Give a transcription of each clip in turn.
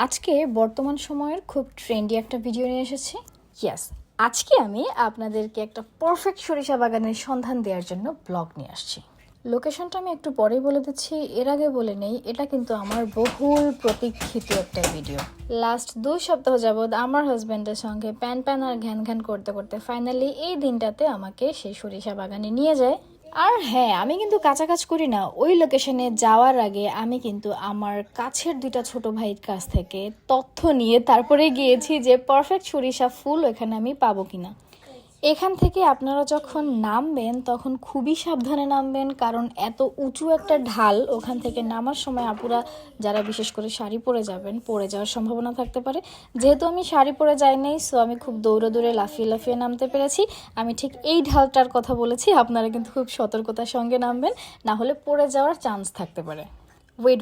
আজকে বর্তমান সময়ের খুব ট্রেন্ডি একটা ভিডিও নিয়ে এসেছি। ইয়েস, আজকে আমি আপনাদেরকে একটা পারফেক্ট সরিষা বাগানের সন্ধান দেওয়ার জন্য ব্লগ নিয়ে আসছি। লোকেশনটা আমি একটু পরেই বলে দিচ্ছি, এর আগে বলে নেই এটা কিন্তু আমার বহুল প্রতীক্ষিত একটা ভিডিও। লাস্ট 2 সপ্তাহ যাবৎ আমার হাজব্যান্ডের সঙ্গে প্যান আর ঘ্যান ঘ্যান করতে করতে ফাইনালি এই দিনটাতে আমাকে সেই সরিষা বাগানে নিয়ে যায়। আর হ্যাঁ, আমি কিন্তু কাছাকাছি করি না, ওই লোকেশনে যাওয়ার আগে আমি কিন্তু আমার কাছের 2টা ছোট ভাইয়ের কাছ থেকে তথ্য নিয়ে তারপরে গিয়েছি যে পারফেক্ট সরিষা ফুল এখানে আমি পাবো কিনা। এখান থেকে আপনারা যখন নামবেন তখন খুবই সাবধানে নামবেন, কারণ এত উঁচু একটা ঢাল, ওখান থেকে নামার সময় আপুরা যারা বিশেষ করে শাড়ি পরে যাবেন পড়ে যাওয়ার সম্ভাবনা থাকতে পারে। যেহেতু আমি শাড়ি পরে যাই নাই, সো আমি খুব দৌড়ে লাফিয়ে নামতে পেরেছি। আমি ঠিক এই ঢালটার কথা বলেছি, আপনারা কিন্তু খুব সতর্কতার সঙ্গে নামবেন, না হলে পড়ে যাওয়ার চান্স থাকতে পারে। ওয়েট,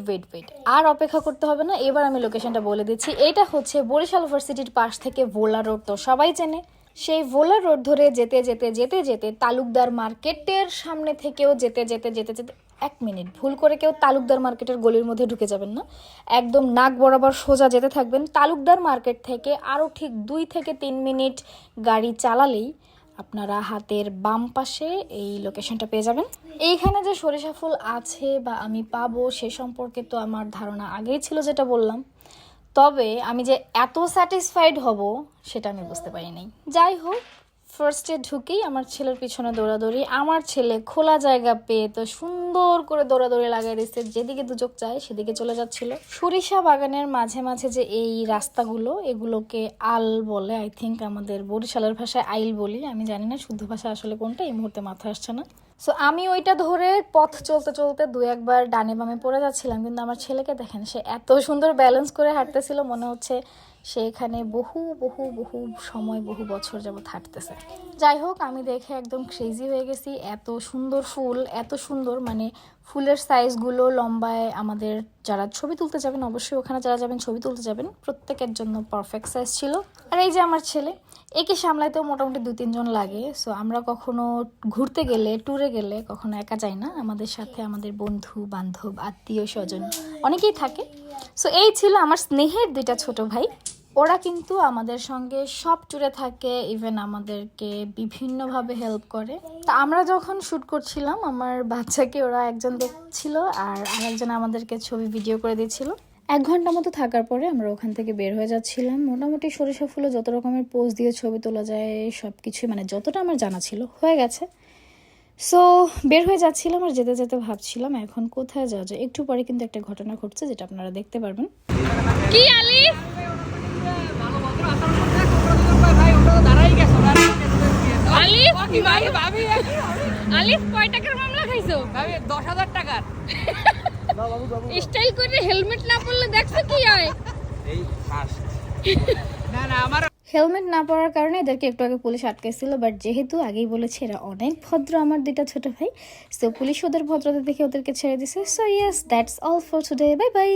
আর অপেক্ষা করতে হবে না, এবার আমি লোকেশনটা বলে দিচ্ছি। এটা হচ্ছে বরিশাল ইউনিভার্সিটির পাশ থেকে ভোলা রোড, তো সবাই চেনে। সেই ভোলা রোড ধরে যেতে তালুকদার মার্কেটের সামনে থেকেও যেতে 1 মিনিট ভুল করে কেউ তালুকদার মার্কেটের গলির মধ্যে ঢুকে যাবেন না। একদম নাক বরাবর সোজা যেতে থাকবেন। তালুকদার মার্কেট থেকে আরও ঠিক 2 থেকে 3 মিনিট গাড়ি চালালেই আপনারা হাতের বাম পাশে এই লোকেশনটা পেয়ে যাবেন। এইখানে যে সরিষা ফুল আছে বা আমি পাবো সে সম্পর্কে তো আমার ধারণা আগেই ছিল, যেটা বললাম। তবে আমি যে এত স্যাটিসফাইড হব সেটা আমি বুঝতে পারি নাই। যাই হোক, ফার্স্টে ঢুকেই আমার ছেলের পিছনে দৌড়াদৌড়ি। আমার ছেলে খোলা জায়গা পেয়ে তো সুন্দর করে দৌড়াদৌড়ি লাগাই দিচ্ছে, যেদিকে দুচোখ চায় সেদিকে চলে যাচ্ছিল। সরিষা বাগানের মাঝে মাঝে যে এই রাস্তাগুলো, এগুলোকে আল বলে, আই থিঙ্ক আমাদের বরিশালের ভাষায় আইল বলি, আমি জানি না শুদ্ধ ভাষা আসলে কোনটা, এই মুহূর্তে মাথায় আসছে না। সো আমি ওইটা ধরে পথ চলতে 2-1বার ডানে বামে পড়ে যাচ্ছিলাম, কিন্তু আমার ছেলেকে দেখেন, সে এত সুন্দর ব্যালেন্স করে হাঁটতেছিল, মনে হচ্ছে সে এখানে বহু সময় বহু বছর যাবত হাঁটতেছে। যাই হোক, আমি দেখে একদম ক্রেজি হয়ে গেছি। এত সুন্দর ফুল, এত সুন্দর, মানে ফুলের সাইজগুলো লম্বায় আমাদের যারা ছবি তুলতে যাবেন, অবশ্যই ওখানে যারা যাবেন ছবি তুলতে যাবেন, প্রত্যেকের জন্য পারফেক্ট সাইজ ছিল। আর এই যে আমার ছেলে, একে সামলাইতেও মোটামুটি 2-3 জন লাগে। সো আমরা কখনো ঘুরতে গেলে, ট্যুরে গেলে কখনো একা যাই না, আমাদের সাথে আমাদের বন্ধু বান্ধব আত্মীয় স্বজন অনেকেই থাকে। সো এই ছিল আমার স্নেহের 2টা ছোট ভাই। ওরা কিন্তু আমাদের সঙ্গে সব ট্যুরে থাকে, ইভেন আমাদেরকে বিভিন্নভাবে হেল্প করে। তা আমরা যখন শ্যুট করছিলাম, আমার বাচ্চাকে ওরা একজন দেখছিল আর আরেকজন আমাদেরকে ছবি ভিডিও করে দিচ্ছিল। 1 ঘন্টা মতো থাকার পরে আমরা ওখান থেকে বের হয়ে যাচ্ছিলাম। মোটামুটি সরিষা ফুলে যত রকমের পোজ দিয়ে ছবি তোলা যায় সব কিছুই, মানে যতটা আমার জানা ছিল হয়ে গেছে। সো বের হয়ে যাচ্ছিলাম আর যেতে ভাবছিলাম এখন কোথায় যাওয়া যায়। একটু পরে কিন্তু একটা ঘটনা ঘটছে, যেটা আপনারা দেখতে পারবেন। কি আলিফ, আলিফ কয় টাকার মামলা খাইছো? 10,000 টাকার। স্টাইল করে হেলমেট না পরলে দেখছো কি হয়? এই ফার্স্ট না আমার হেলমেট না পরার কারণে এদেরকে একটু আগে পুলিশ আটকাইছিল, বাট যেহেতু আগেই বলেছে এরা অনেক ভদ্র আমার 2টা ছোট ভাই, সো পুলিশ ওদের ভদ্রতা দেখে ওদেরকে ছেড়ে দিছে। So yes, that's all for today, bye bye.